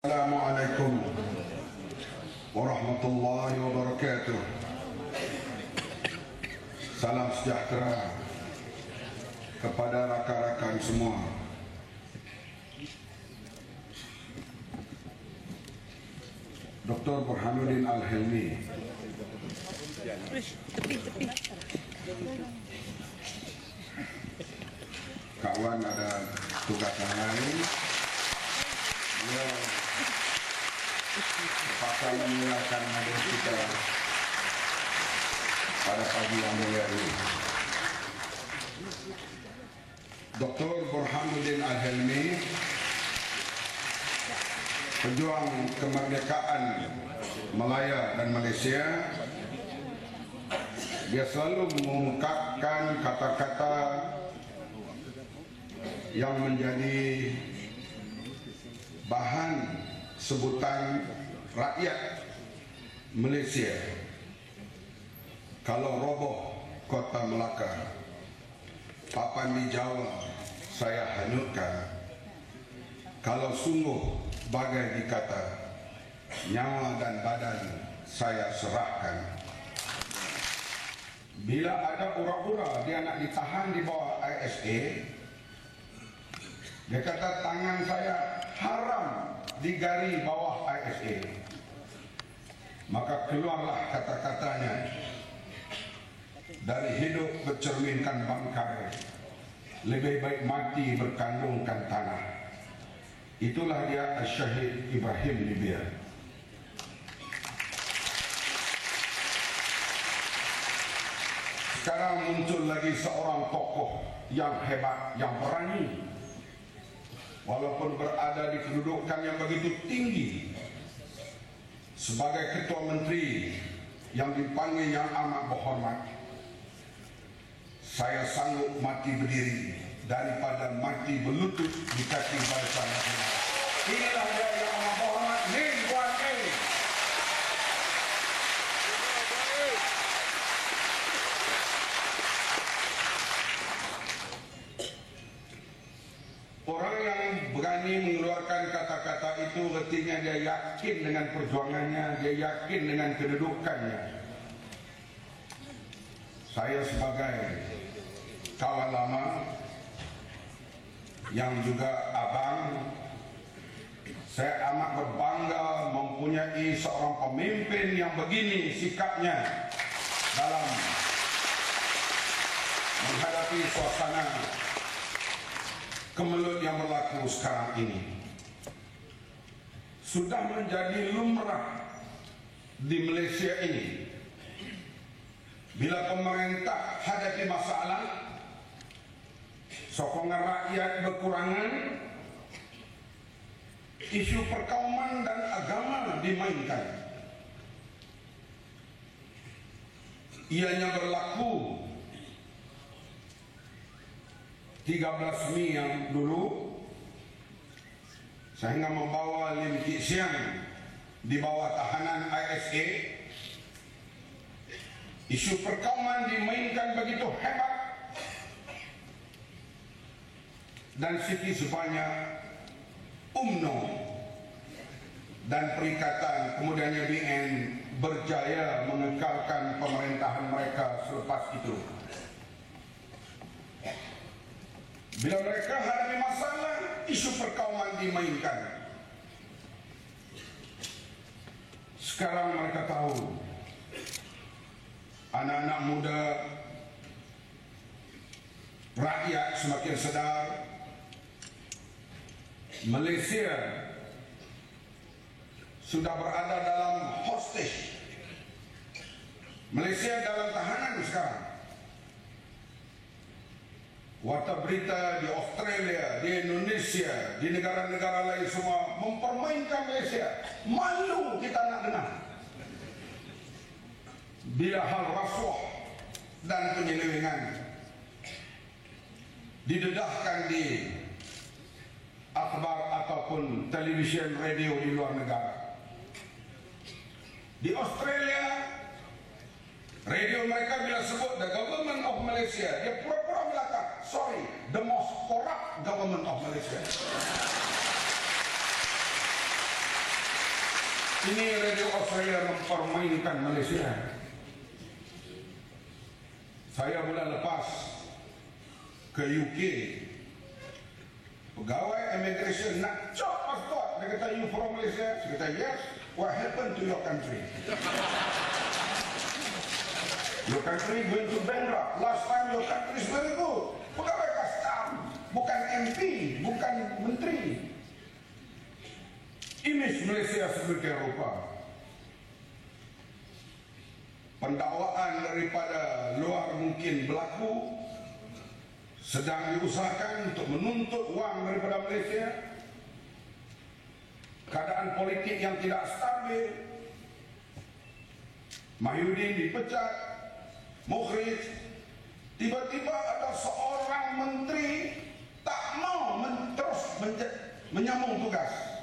Assalamualaikum warahmatullahi wabarakatuh. Salam sejahtera kepada rakan-rakan semua. Dr. Burhanuddin Al-Hilmi, kawan ada tugas lain. Beliau akan menyiarkan hadir kita pada pagi yang mulia ini. Dr. Burhanuddin Al-Hilmi, pejuang kemerdekaan Malaya dan Malaysia, dia selalu mengungkapkan kata-kata yang menjadi bahan sebutan rakyat Malaysia. Kalau roboh kota Melaka, papan di Jawa saya hanyutkan. Kalau sungguh bagai dikata, nyawa dan badan saya serahkan. Bila ada ura-ura dia nak ditahan di bawah ISA, dia kata tangan saya haram digari bawah ISA. Maka keluarlah kata-katanya, dari hidup bercerminkan bangkai, lebih baik mati berkandungkan tanah. Itulah dia Syahid Ibrahim Libya. Sekarang muncul lagi seorang tokoh yang hebat, yang berani, walaupun berada di kedudukan yang begitu tinggi sebagai ketua menteri yang dipanggil yang amat berhormat. Saya sanggup mati berdiri daripada mati berlutut di kaki barisan nasional. Inilah dia yang amat berhormat, Lim Guan Eng. Orang yang berani mengeluarkan kata-kata itu artinya dia yakin dengan perjuangannya, dia yakin dengan kedudukannya. Saya sebagai kawan lama yang juga abang, saya amat berbangga mempunyai seorang pemimpin yang begini sikapnya dalam menghadapi suasana kemelut yang berlaku sekarang ini. Sudah menjadi lumrah di Malaysia ini, bila pemerintah hadapi masalah, sokongan rakyat berkurangan, isu perkauman dan agama dimainkan. Ianya berlaku 13 Mei yang dulu, sehingga membawa Lim Kit Siang di bawah tahanan ISA. Isu perkauman dimainkan begitu hebat, dan sikit sebanyak UMNO dan Perikatan kemudiannya BN berjaya mengekalkan pemerintahan mereka selepas itu. Bila mereka hadapi masalah, isu perkauman dimainkan. Sekarang mereka tahu, anak-anak muda, rakyat semakin sedar, Malaysia sudah berada dalam hostage. Malaysia dalam tahanan sekarang. Warta berita di Australia, di Indonesia, di negara-negara lain semua mempermainkan Malaysia. Malu kita nak dengar bila hal rasuah dan penyelewengan didedahkan di akhbar ataupun televisyen radio di luar negara. Di Australia, radio mereka bila sebut the government of Malaysia, dia pura-pura belakang, sorry, the most corrupt government of Malaysia. Ini Radio Australia mempermainkan Malaysia. Saya bulan lepas ke UK, pegawai immigration nak cop pasport. Dia kata, you from Malaysia? Saya kata, yes. What happened to your country? Your country going to bankrupt. Last time your country is very good. Pegawai custom, bukan MP, bukan menteri. Image Malaysia seperti Eropah. Pendakwaan daripada luar mungkin berlaku, sedang diusahakan untuk menuntut wang daripada Malaysia. Keadaan politik yang tidak stabil, Mahyudin dipecat, Mukhrij, tiba-tiba ada seorang menteri tak mau terus menyambung tugas.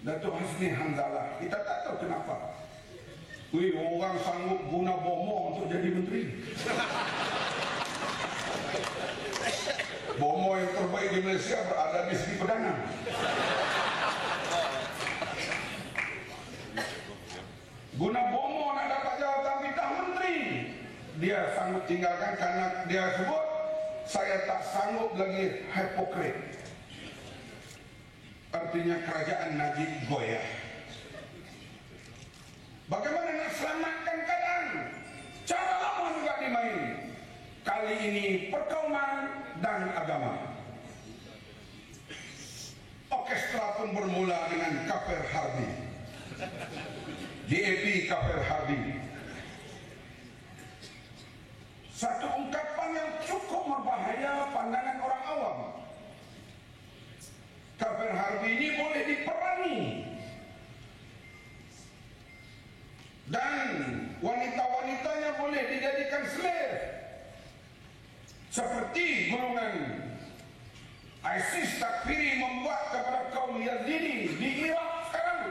Datuk Hasni Hamzallah, kita tak tahu kenapa. Wih, orang sanggup guna bomo untuk jadi menteri. Bomo yang terbaik di Malaysia berada di Sri Perdana. Guna bomo nak dapat jawatan bintang menteri, dia sanggup tinggalkan karena dia sebut, saya tak sanggup lagi hipokrit. Artinya kerajaan Najib goyah. Bagaimana nak selamatkan keadaan? Cara lama juga dimain. Kali ini perkauman dan agama. Orkestra pun bermula dengan Kafir Harbi, DAP Kafir Harbi. Satu ungkapan yang cukup berbahaya pandangan orang awam. Kafir Harbi ini boleh diperangi dan wanita-wanitanya boleh dijadikan slave, seperti golongan ISIS takfiri membuat kepada kaum Yazidi di Iraq sekarang,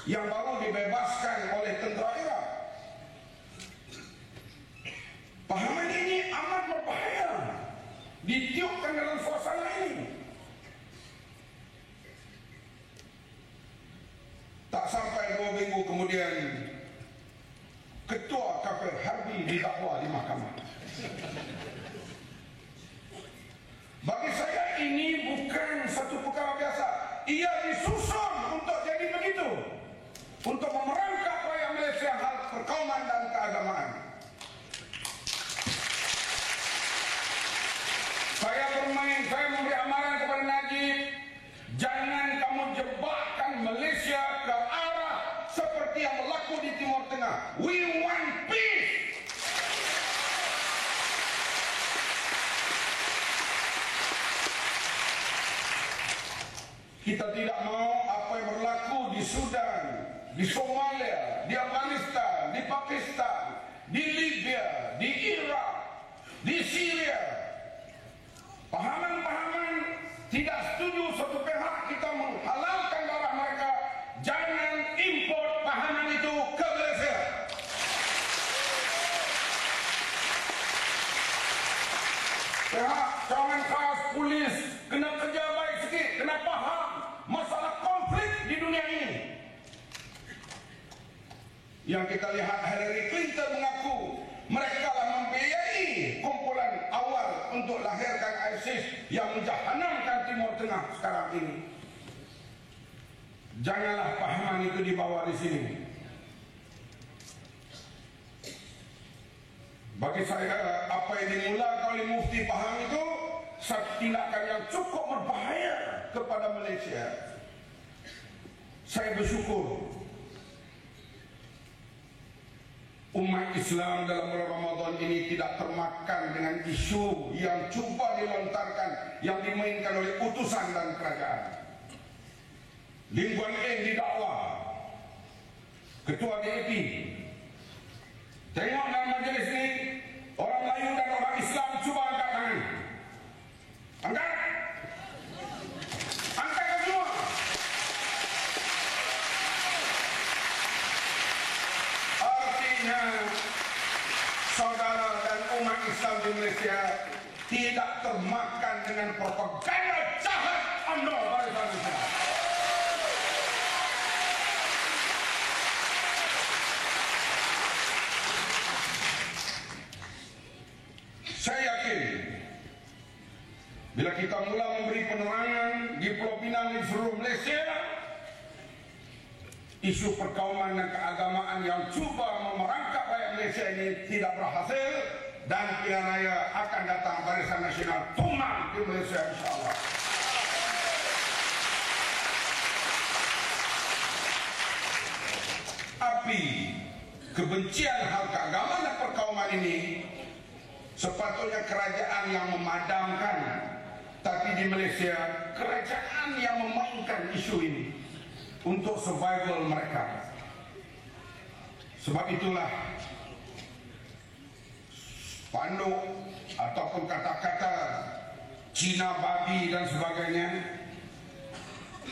yang baru dibebaskan oleh tentera Iraq. Pahaman ini amat berbahaya ditiupkan dalam suasana ini. Tak sampai 2 minggu kemudian, Ketua Kafir Harbi didakwa di mahkamah. Bagi saya ini bukan satu perkara biasa. Ia disusun untuk jadi begitu, untuk memerangkap rakyat Malaysia hal perkauman dan keagamaan. Saya memberi amaran kepada Najib, jangan kamu jebakkan Malaysia ke arah seperti yang berlaku di Timur Tengah. We want peace. Kita tidak mau apa yang berlaku di Sudan, di Somalia, di Afghanistan, di Pakistan, di Libya, di Iraq, di Syria. Pahaman-pahaman tidak setuju satu pihak kita menghalalkan darah mereka. Jangan import pahaman itu ke Malaysia. Pihak cawangan khas polis kena kerja baik sikit, kena faham masalah konflik di dunia ini. Yang kita lihat, Hillary Clinton mengaku mereka lah membiayai kumpulan awal untuk lahirkan ISIS yang menjahanamkan Timur Tengah sekarang ini. Janganlah pahaman itu dibawa di sini. Bagi saya, apa yang dimulakan oleh Mufti Pahang itu satu tindakan yang cukup berbahaya kepada Malaysia. Saya bersyukur umat Islam dalam bulan Ramadan ini tidak termakan dengan isu yang cuba dilontarkan, yang dimainkan oleh utusan dan kerajaan. Lim Guan Eng didakwa, Ketua DAP. Tengok dalam majlis ini, orang Melayu dan orang Islam cuba angkat tangan. Angkat! Angkat semua! Artinya, saudara dan umat Islam di Malaysia tidak termakan dengan propaganda jahat UMNO barisan Islam. Malaysia, isu perkauman dan keagamaan yang cuba memerangkap rakyat Malaysia ini tidak berhasil, dan pilihan raya akan datang Barisan Nasional tumbang di Malaysia, insyaAllah. Api kebencian hal keagamaan dan perkauman ini sepatutnya kerajaan yang memadamkan, tapi di Malaysia kerajaan yang memainkan isu ini untuk survival mereka. Sebab itulah spanduk ataupun kata-kata Cina babi dan sebagainya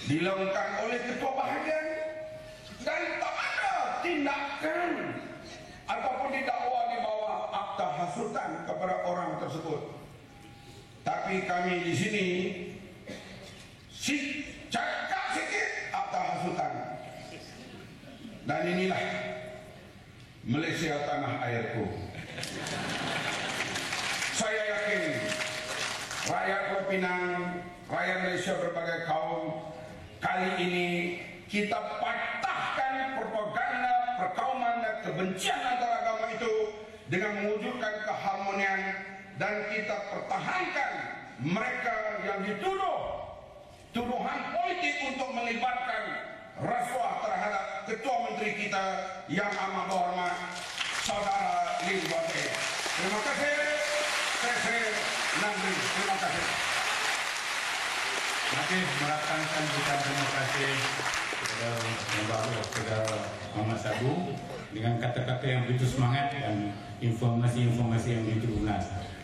dilakukan oleh ketua bahagian, dan tak ada tindakan ataupun didakwa di bawah akta hasutan kepada orang tersebut. Tapi kami di sini cakap sikit akta hasutan. Dan inilah Malaysia tanah airku. Saya yakin rakyat Pulau Pinang, rakyat Malaysia berbagai kaum, kali ini kita patahkan propaganda perkauman dan kebencian antara agama itu dengan mewujudkan keharmonian, dan kita pertahankan mereka yang dituduh tuduhan politik untuk melibatkan rasuah terhadap ketua menteri kita yang amat berhormat Saudara Lim Guan Eng. Terima kasih. Saya Nandri. Terima kasih. Masih merakamkan kita terima kasih kepada Bapak Saudara Muhammad Sabu dengan kata-kata yang begitu semangat dan informasi-informasi yang begitu lunas.